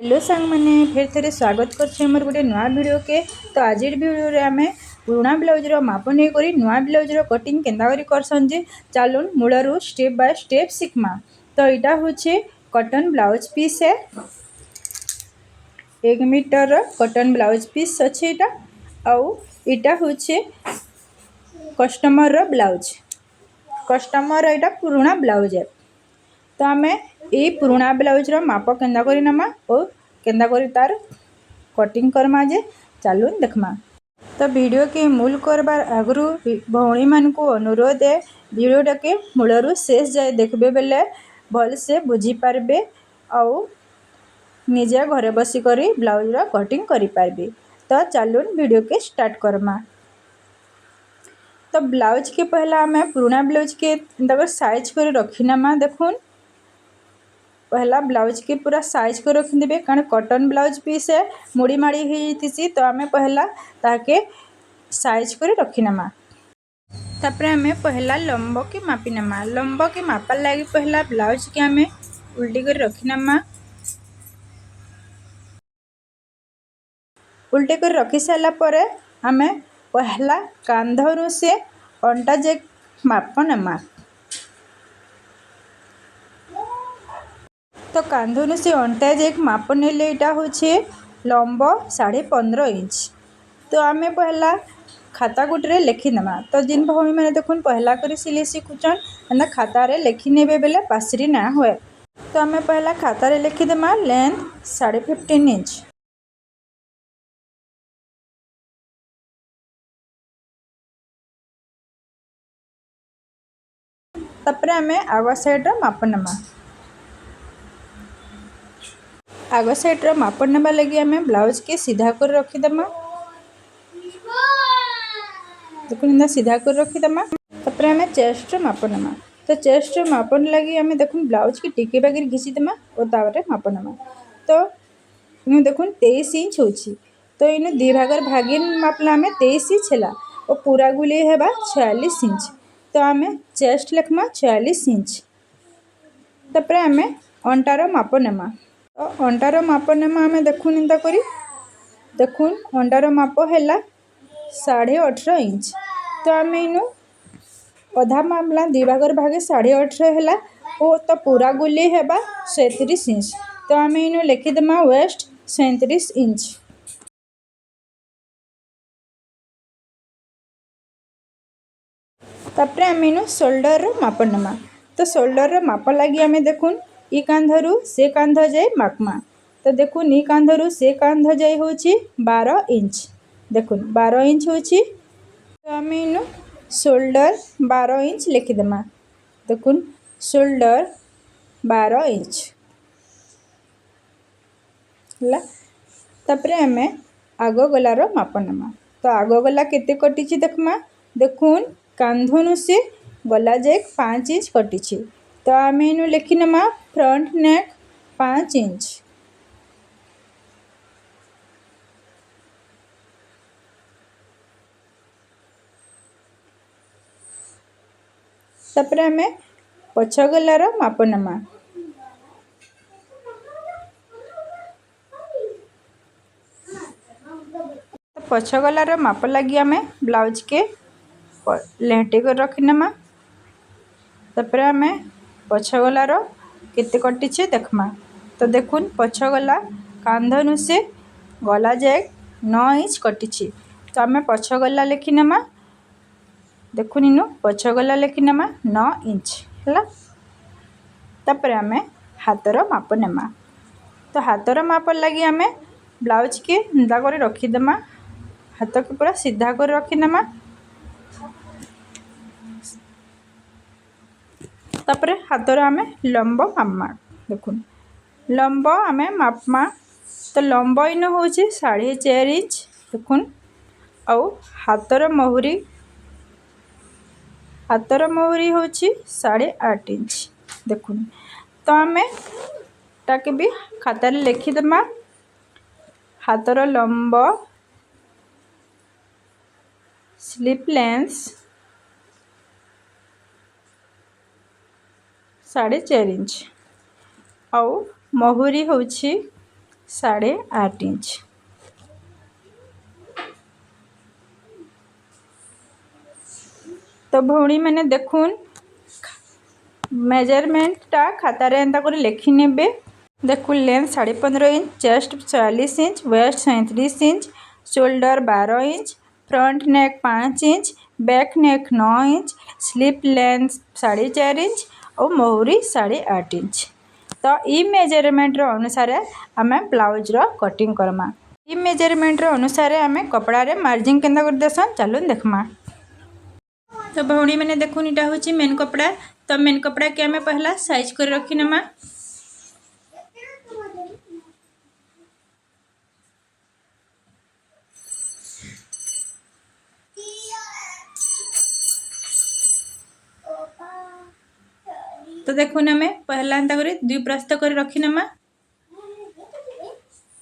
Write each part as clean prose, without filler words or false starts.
Hello सांग मैंने फिर थे स्वागत कर मोर गोटे नुआ वीडियो के। तो आज वीडियो रे आमे पुराना ब्लाउज रो माप नहीं करी नुआ ब्लाउज रो कटिंग केंदा करी करसन जे चलून मूलरू स्टेप बाय स्टेप शिखमा। तो यहाँ हूँ कॉटन ब्लाउज पीस है 1 मीटर कॉटन ब्लाउज पीस अच्छे यहाँ हूँ कस्टमर रो ब्लाउज कस्टमर यहाँ पुराना ब्लाउज है। तो आमे ये पुराना ब्लाउज रो माप केंदा करी नमा और केंदा करी तार कटिंग करमा जे चलून देखमा। तो वीडियो के मूल करबार आगु भौणी मान को अनुरोध है वीडियोटा के मूलरू शेष जाए देखबे बेले भल से बुझी पारबे आउ निजे घरे बसी करी ब्लाउज रो कटिंग करि पारबे। तो चलून वीडियो के स्टार्ट करमा। तो ब्लाउज के पहला आमे पुराना ब्लाउज के साइज कर रखी नमा। देखून पहला ब्लाउज के पूरा साइज कर रखिदेवे कारण कॉटन ब्लाउज पीस है मुड़ी माड़ी होती। तो आमे पहला ताके साइज कर रखी नमा। तापर आमे पहला लंब के मापी नमा। लंब के मापा लगी पहला ब्लाउज के आमे उल्टी कर रखी नमा। उल्टी कर रखी सारा पर आमे पहला कांधरू से अंटा जे माप नमा। तो कांधनु से अंटा जे माप नेले यहाँ हूँ लंब 15.5 इंच। तो आमे पहला खाता गुटे लिखिदेमा। तो जिन भौणी मैंने देखुन पहला कर सिले शिखुचन एंदा खातार लिखिने बेले पासरी ना हुए। तो आमे पहला खातार लिखिदेमा लेंथ 15.5 इंच। तापर आमे आग साइड माप नमा। आग साइड माप नेबा लगी आमे ब्लाउज के सीधा कर रखिदेमा। देखो सीधा कर रखिदेमा। तापर आमे चेस्ट माप नमा। तो चेस्ट मापन लगी आमे देखुन ब्लाउज की टिके बागिर घिसीदेमा और तापर माप नमा। तो इन देखुन 23 इंच होची। तो इन दी भागर भागिन मापला आमे 23 इंच है और पूरा गुली हेबा 46 इंच। तो आमे चेस्ट लिखमा 46 इंच। तापर आमे अंटार माप नेमा। तो अंटार माप नेमा आमे देखुन इंता करी देखुन अंटार माप हैला 18.5 इंच। तो आमे इनु अधा मामला दी भागर भागे 18.5 है और तो पूरा गुली हेबा 37 इंच। तो आमे इनु लिखिदेमा वेस्ट 37 इंच। तापर आमे इनु शोल्डर माप नमा। तो शोल्डर माप लगी आमे देखुन ई कांधरू से कांध जाए मापमा। तो देखुन ई कांधरू से कांध जाए होची 12 इंच। देखुन 12 इंच होची। तो आमे इनु शोल्डर 12 इंच लिखिदेमा। देखुन शोल्डर 12 इंच है। तापर आमे आग गलार माप नमा। तो आग गला केते कटिची देखमा। देखुन कांधनु से गला जाए 5 इंच कटिची। तो आमे इनु लिखी नमा फ्रंट नेक 5 इंच। तापर आमे पछ गलार माप नमा। पछ गलार माप लगी आमे ब्लाउज के लेहटी कर रखी नमा। तापर आमे पछ गलार केते कटिछे देखमा। तो देखुन पछ गला कांधनु से गला जाए 9 इंच कटिछे। तो आमे पछ गला लिखी नमा। देखुन इनु पछ गला लिखी नमा 9 इंच है। तापर आमे हाथर माप नेमा। तो हाथर माप लगी आमे ब्लाउज के इंदा कर रखिदेमा। हाथ के पूरा सीधा कर रखी नमा। तापर हाथर आमे लंब मापमा। देखुन लंब आमे मापमा। तो लंब इन हूँ 4.5 इंच। देखुन आउ हाथर महुरी हूँ 8.5 इंच। देखुन तो आमे ताके भी खातार लिखिदेमा। हाथर लंब स्लीप लेंथ 4.5 इंच आउ महुरी हूँ 8.5 इंच। तो भौणी मैंने देखुन मेजरमेंटा खातार एंता कर लिखि नेबे। देखुन length 15.5 inch, chest 44 inch, waist 37 inch, shoulder 12 inch, front neck 5 inch, back neck 9 inch, sleeve length 4.5 inch और मोहरी 8.5 इंच। तो ई मेजरमेंट अनुसार आम ब्लाउज कटिंग करमा। ई मेजरमेंट अनुसार आम कपड़ा रे मार्जिंग केंदा कर देसन चलो देखमा। तो भौणी मैंने देखुन इटा हूँ मेन कपड़ा। तो मेन कपड़ा के आम पहला साइज कर रखी नमा। तो देखुन आम पहला एंता कर दुई प्रस्थ कर रखी नमा।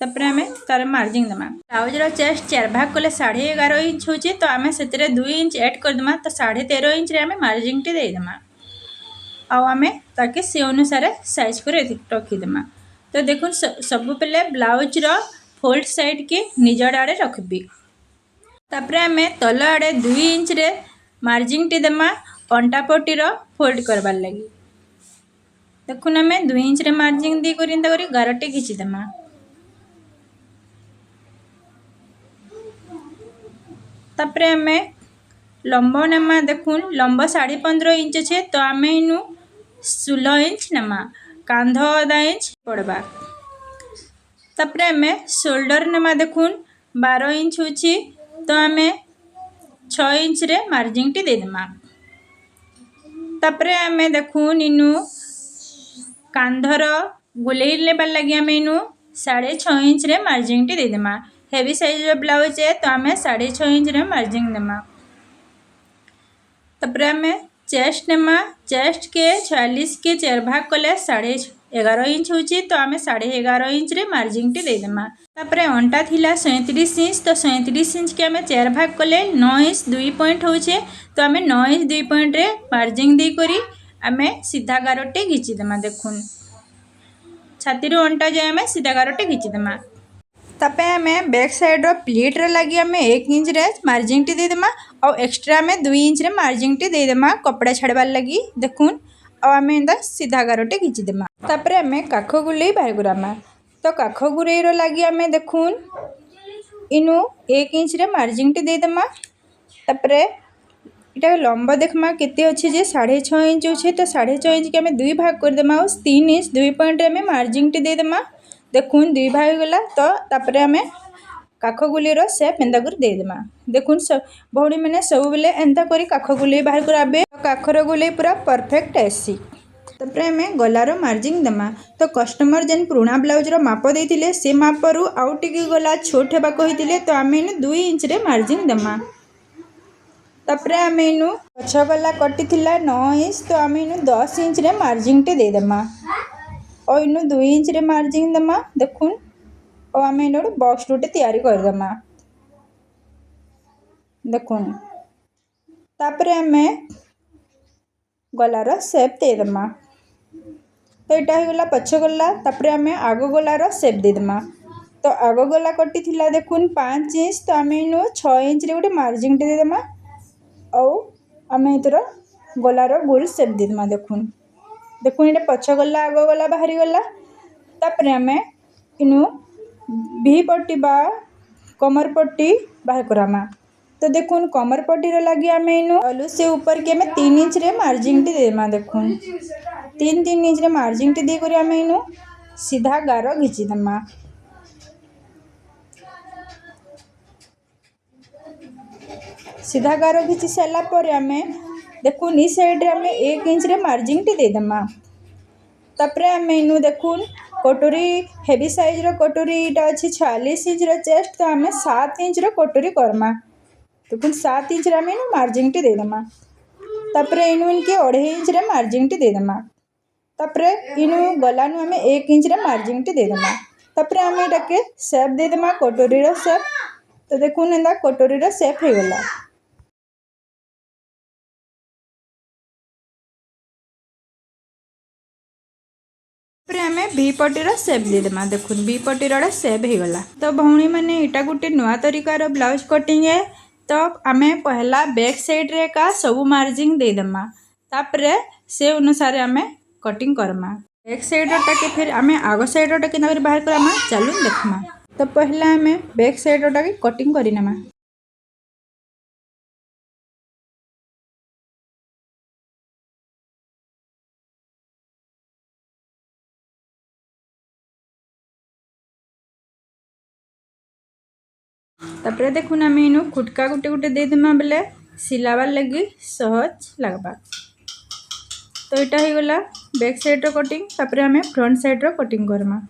तापर आम तार मार्जिंग देमा। ब्लाउज चेस्ट 4 भाग कले 11.5 इंच होचे। तो आम से 2 इंच ऐड करदेमा। तो 13.5 इंच रे आम मार्जिंग टी देदेमा। आम ताके से अनुसार साइज कर रखीदेमा। तो देखुन सब पहले ब्लाउज फोल्ड साइड के निज आड़े रखबी। तापर आम तल आड़े 2 इंच रे मार्जिंग टी देमा अंटा पट्टीर फोल्ड करवार लगी। देखुन आम 2 इंच रे मार्जिंग दी करी गारटी घिचिदेमा। तापर आम लंब नेमा। देखुन लंब 15.5 इंच छे। तो आम इनु 16 इंच नेमा। कांध आधा इंच पड़वा। तापर आम शोल्डर नेमा। देखुन 12 इंच होची। तो आम 6 इंच रे मार्जिंग टी देदेमा। तापर आम देखुन इनु कांधर गुलेई लेबार लगी आम इनु 6.5 इंच रे मार्जिंग टी देदेमा। हेवी साइज ब्लाउज है तो आम 6.5 इंच रे मार्जिंग देमा। तापर आम चेस्ट नेमा। चेस्ट के 46 के 4 भाग कले 11.5 इंच होची। तो आम 11.5 इंच रे मार्जिंग टी देदेमा। तापर अंटा थिला 37 इंच। तो 37 इंच के आम 4 भाग कले 9 इंच 2 पॉइंट होचे। तो आम 9 इंच 2 पॉइंट रे मार्जिंग दी करी आम सीधा गारटी घिचिदेमा। देखुन छाती रू अंटा जाए आम सीधा गारटी घिचिदेमा। तापर आम बैक साइड प्लीट लगी आम 1 इंच रे मार्जिंग टी देदेमा। और एक्सट्रा आम 2 इंच रे मार्जिंग टी देदेमा कपड़ा छाड़बार लगी। देखुन आम एंता सीधा गारटी घिचिदेमा। तापर आम काख गुलेई बाहर करामा। तो काख गुलेईर लगी आम देखुन इनु 1 इंच रे मार्जिंग टी देदेमा। तापर इटा लंब देखमा केते अच्छे जे 6.5 इंच अच्छे। तो 6.5 इंच के आम 2 भाग करदेमा और 3 इंच 2 पॉइंट आम मार्जिंग टी देदेमा। देखुन 2 भाग गला। तो तापर आम काख गुलेईर सेप एंता कर देदेमा। देखुन भौणी मैंने सब बेले एंता करी काख गुलेई बाहर कराबे। काखर गुलेई पूरा परफेक्ट आसी। तापर आम गलार मार्जिंग देमा। तो कस्टमर जेन पुराना ब्लाउज माप देइतिले से मापरू आउ टिके गला छोट हेबा कहितिले। तो आम इनु 2 इंच रे मार्जिंग देमा। तापर आम इनु पछ गला कटी थिला 9 इंच। तो आम इनु 10 इंच रे मार्जिंग टे देदेमा। और इनु 2 इंच रे मार्जिंग देमा। देखुन और आम इन गोटे बॉक्स टूटे तैयारी करदेमा। देखुन तापर आम गलार सेप देदेमा। तो यहाँ होगा पछ गला। तापर आम आग गलार सेप देदेमा। तो आग गला कटी थिला देखुन 5 इंच। तो आम इनु 6 इंच रे गोटे मार्जिंग टे देदेमा। और आम इतर गलार गोल सेप देदेमा। देखुन देखुन ये पछ गला आग गला बाहरी गला। तापर आम इनु भी पट्टी बा कमर पट्टी बाहर करामा। तो देखुन कमर पट्टी लगी आम इनु अलू से ऊपर के 3 इंच रे मार्जिंग टी देमा। देखुन 3 इंच रे मार्जिंग टी दे करी आम इनु सीधा गार घिचिदेमा। सीधा गार घिची सारा पर आम देखुन ई साइड रे आम 1 इंच रे मार्जिंग टी देदेमा। तापर आम इनु देखुन कटोरी हेवी साइज रो कटोरी इटा अच्छी 46 इंच रो चेस्ट। तो आम 7 इंच रो कटोरी करमा। देखुन 7 इंच रे आम इनु मार्जिंग टी देदेमा। तापर इनु इनके 2.5 इंच रे मार्जिंग टी देदेमा। तापर इनु गलानु आम 1 इंच रे मार्जिंग टी देदेमा। तापर आम इटा के शेप देदेमा कटोरी रो शेप। तो देखुन एंदा कटोरी रो शेप हो गला। आम भी बी पटीर सेप देदेमा। देखुन बी पटीर सेप हो गला। तो भौणी मैंने इटा गोटे नुआ तरीकार ब्लाउज कटिंग है। तो आमे पहला बैक साइड रे का सब मार्जिन देदेमा, तापरे से अनुसार आमे कटिंग करमा। बैक साइड टा के फिर आमे आगो साइड टा के बाहर करमा। चलू देखमा। तो पहला आमे बैक साइड टा के कटिंग करिनमा। तापरे देखुन आम इनु खुटका गुटे गुटे देदेमा बेले सिलाबार लगी सहज लगबा। तो यहाँ हो गला बैक साइड रो कटिंग। तापरे आम फ्रंट साइड रो कटिंग करमा।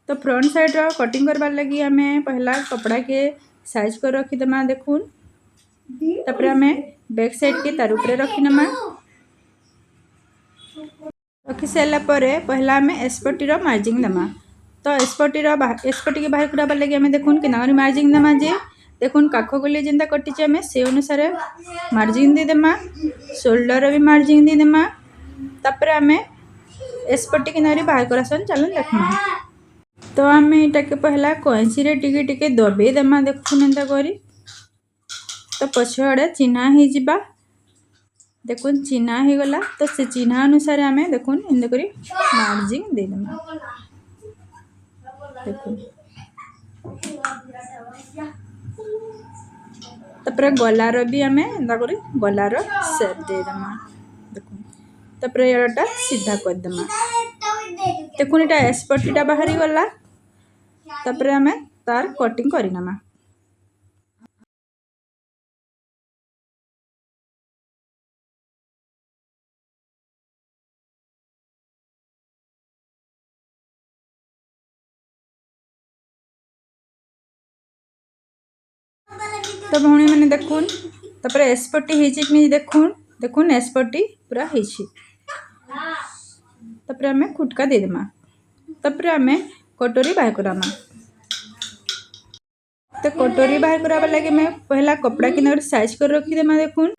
तो फ्रंट साइड रो कटिंग करबार लगी आम पहला कपड़ा के साइज कर रखीदमा। देखुन तापरे आम बैक साइड के तार ऊपर रखीनमा। रखी सारा पर पहला आम एसपटी रो मार्जिन देमा। तो एसपटी के बाहर कराबार लगी आम देखुन कि मार्जिन देमा। जे देखुन काख गली जेनता कटिचे आम से अनुसार मार्जिन देदेमा। शोल्डर भी मार्जिन देदेमा। तापर आम एसपटी के बाहर करासन चलन देखमा। तो आम यहाँ के पहला कैंची रे टिके टिके दबे देमा। देखुन एंता करी तो पछआड़े चिन्हा हो जिबा। देखुन चिन्हा हो गला। तो से चिन्हा अनुसार आम देखुन एंता करी मार्जिन देदेमा। देखुन तापर गलार भी आम एंता करी गलार सेप देदेमा। देखुन तापर याटा सीधा करदेमा। देखुन एटा एसपटीटा बाहरी गला। तापर आम तार कटिंग करिनमा। तो भौणी मैंने देखुन तापर एसपटी हो देखुन देखुन एसपटी पूरा हो। तापर आम खुटका देदेमा। तापर आम कटोरी बाहर करामा। तो कटोरी बाहर कराबार लगे मैं पहला कपड़ा के साइज कर रखीदेमा। देखुन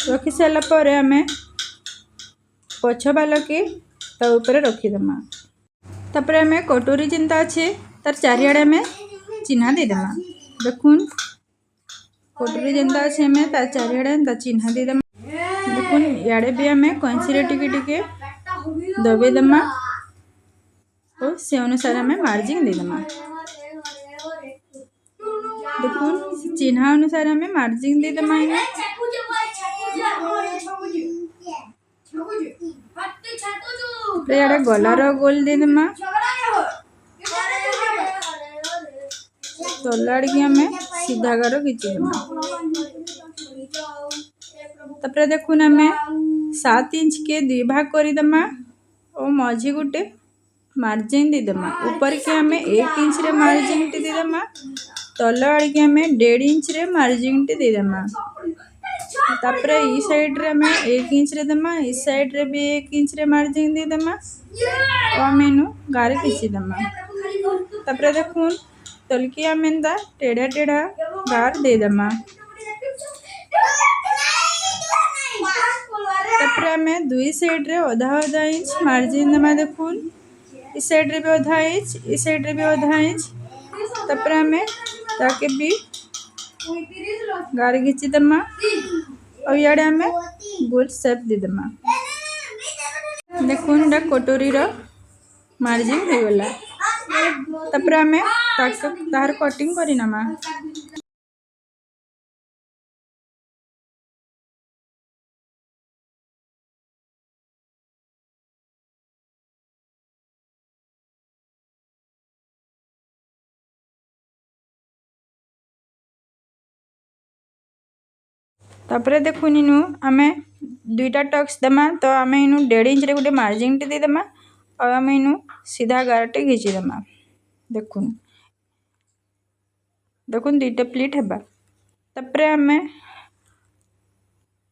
रखी सारा पर आम पछ बाल के ऊपर रखीदेमा। तापर आम कटोरी जेनता अच्छे तार चारिआडे आम चिन्हा देदेमा। देखुन कटोरी जेनता अच्छे आम तार चारिआडे चिन्हा देदेमा। देखुन इे भी आम कैंची रे टिके टिके दबे देमा और से अनुसार आम मार्जिन देदेमा। देखुन चिन्हा अनुसार आम मार्जिन देदेमा। इे गलार गोल देदेमा। तल आड़े आम सीधा गार खींचीदेमा। तापर देखुन आम 7 इंच के 2 भाग करदेमा और मझी गुटे मार्जिन देदेमा। ऊपर के आम 1 इंच रे मार्जिन देदेमा। तल आड़े के आम 1.5 इंच रे मार्जिन देदेमा। तापर ई साइड रे आम 1 इंच रे देमा। ई साइड रे भी 1 इंच रे मार्जिन देदेमा और आम इनु गार खींचीदेमा। तापर देखुन तलकी आम एंता टेढ़ा टेढ़ा गार देदेमा। तापर आम 2 साइड रे आधा इंच मार्जिन देमा। देखुन इस साइड रे भी आधा इंच, इस साइड रे भी आधा इंच। तापर आम ताके भी गार खींचीदेमा और इे आम गोल सेप देदेमा। देखुन एटा कटोरी रो मार्जिन हो गला। तापर आम तार कटिंग करिनमा। तापर देखुन इनु आम 2टा टक्स देमा। तो आम इनु 1.5 इंच रे गोटे मार्जिन टे देदेमा और आम इनु सीधा गारटे घिचीदेमा। देखुन देखुन 2टा प्लीट हेबा। तापर आम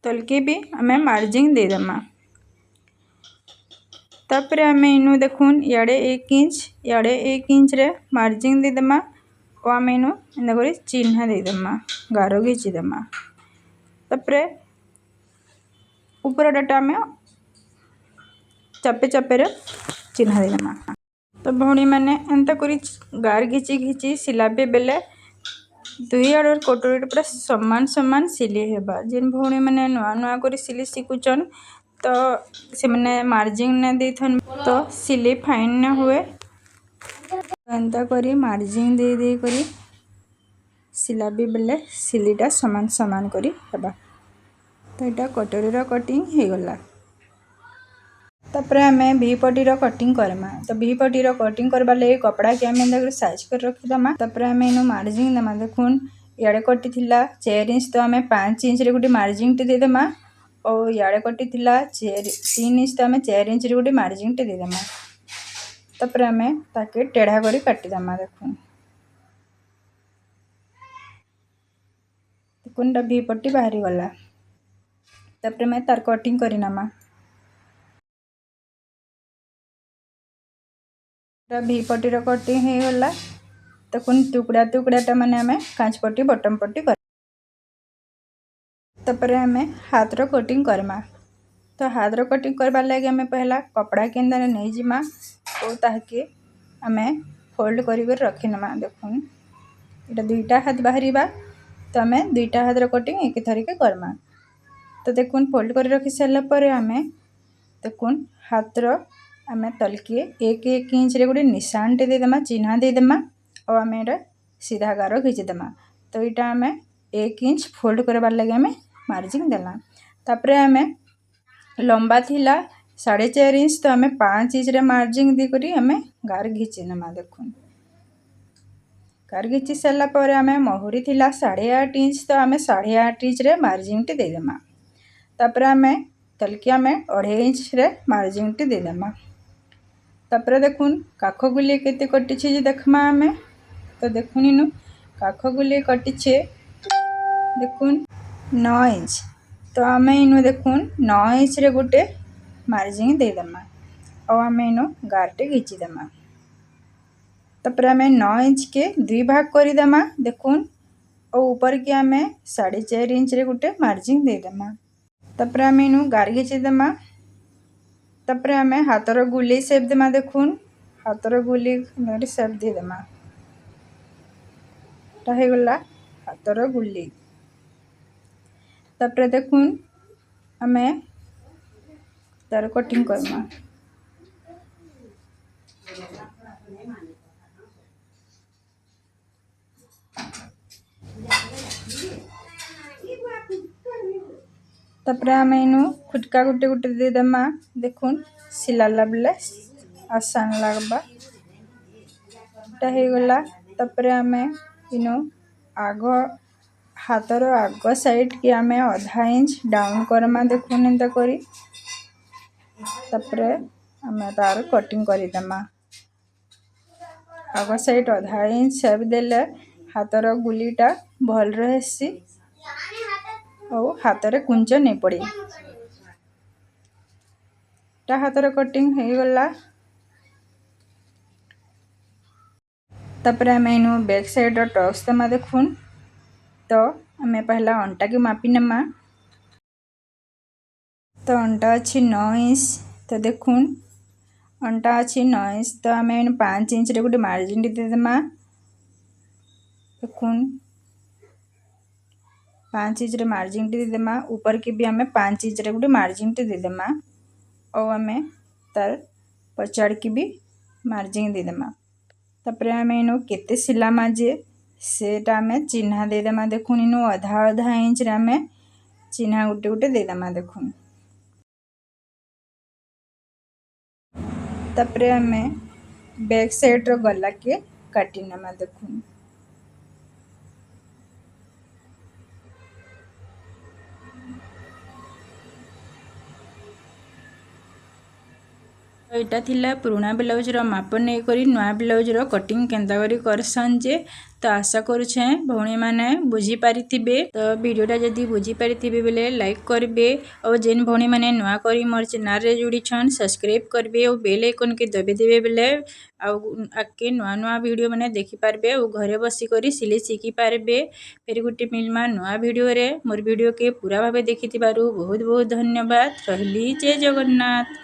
तलके भी आम मार्जिन देदेमा। तापर आम इनु देखुन इे 1 इंच इे 1 इंच रे मार्जिन देदेमा और आम इनु एंता करी चिन्हा देदेमा गार घिचीदेमा। तापर ऊपर डाटा आम चापे चापे चिन्हा देदेमा। तो भौणी मैंने एंता करी गार घिची घिची सिलाबे बेले दुई आड़ कटोरी पूरा समान समान सिली हेबा। जेन भौणी मैंने नुआ नुआ कर सिली शिखुचन तो से मैंने मार्जिन ने देथन तो सिली फाइन न हुए। एंता करी मार्जिन दे दे करी सिलाबी बेले सिलीटा समान समान करी हेबा। तो यहाँ कटोरीर कटिंग हो गला। तापर आम भी पटीर कटिंग करमा। तो भी पटीर कटिंग करवा लगे कपड़ा के आम साइज कर रखीदमा। तापर आम इन मार्जिन देमा। देखुन इे कटी 4 इंच तो आम 5 इंच गोटे मार्जिन टे देदेमा और इे कटी 3 इंच तो आम 4 इंच गोटे मार्जिन टे देदेमा। तापर आम ताके टेढ़ा करी काटिदेमा। देखुन देखुन भी पट्टी बाहरी गला। तापर मैं तार कटिंग करिनामा। भी पटीर कटिंग हो गला। देखुन टुकड़ा टुकड़ाटा माने आम कांच पट्टी बटम पट्टी कर। तापर आम हाथर कटिंग करमा। तो हाथर कटिंग करवा लगे आम पहला कपड़ा केंदा नहीं जिमा और ताके आम फोल्ड कर रखीनमा। देखुन ये दुईटा हाथ बाहर तो आम दुईटा हाथर कटिंग एक थरिके करमा। तो देखुन फोल्ड कर रखी सारापर आम देखुन हाथर आम तलके 1 इंच रे गोटे निशान टे देदेमा चिन्ह देदेमा और आम ये सीधा गार घिचिदेमा। तो यहाँ आम 1 इंच फोल्ड करवार लगे आम मार्जिन देला। तापर आम लंबा थिला 4.5 इंच तो आम 5 इंच रे मार्जिन देकर आम गार घिचिनेमा। देखुन गार घिची सारापर आम महुरी थिला 8.5 इंच तो आम 8.5 इंच रे मार्जिन टे देदेमा। तापर आम तलके आम 2.5 इंच रे मार्जिन टे देदेमा। तापर देखुन काख गुली केते कटिछे जे देखमा आम। तो देखुन इनु काख गुली कटिछे देखुन 9 इंच। तो आम इनु देखुन 9 इंच रे गोटे मार्जिन देदेमा और आम इनु गारटे घिचिदेमा। तापर आम 9 इंच के 2 भाग करदेमा। देखुन और ऊपर के आम 4.5 इंच रे गोटे मार्जिन देदेमा। तापर आम इनु गार घिचिदेमा। तापर आम हाथर गुली सेप देमा। देखुन हाथर गुली सेप देदेमा। हो गला हाथर गुली। तापर देखुन आम तार कटिंग करमा। तापर आम इनु खुटका गुटे गुटे देदेमा। देखुन सिलाला बेले आसान लगबा। हो गला। तापर आम इनु आग हाथर आग साइड के आम आधा इंच डाउन करमा। देखुन एंता करी तापर आम तार कटिंग करदेमा। आग साइड आधा इंच सेप देले हाथर गुलीटा भल रहसी और हाथरे कुंच नहीं पड़े। हाथर कटिंग हो गला। तापर आम इनु बैक साइड टक्स देमा। देखुन तो आम पहला अंटा के मापी नेमा। तो अंटा अच्छी 9 इंच। तो देखुन अंटा अच्छी 9 इंच तो आम 5 इंच रे गोटे मार्जिन देदेमा। देखुन 5 इंच रे मार्जिन देदेमा। ऊपर के भी आम 5 इंच रे गोटे मार्जिन देदेमा और आम तार पछाड़ की भी मार्जिन देदेमा। तापर आम इनु केते सिलामा जे सेटा आम चिन्ह देदेमा। देखुन इनु आधा आधा इंच रे आम चिन्ह गुटे गुटे देदेमा। देखुन तापर आम बैक साइड रो गला के काटी नेमा। देखुन एटा थिला पुराना ब्लाउज रो माप नहीं करी नुआ ब्लाउज रो कटिंग केंता करी करसन जे। तो आशा करुछे भौणी माने बुझी पारिथिबे। तो वीडियोटा जदी बुझी पारिथिबे बेले लाइक करबे और जेन भौणी माने नुआ करी मोर चैनल रे जुड़ी छन सब्सक्राइब करबे और बेल आइकन के दबे देबे बेले आके नुआ नुआ वीडियो माने देखि पारबे और घरे बसी करी सिले शिखि पारबे। फिर गुटे मिलमा नुआ वीडियो रे मोर वीडियो के पूरा भाबे देखिथिबारु बहुत बहुत धन्यवाद। रहली जय जगन्नाथ।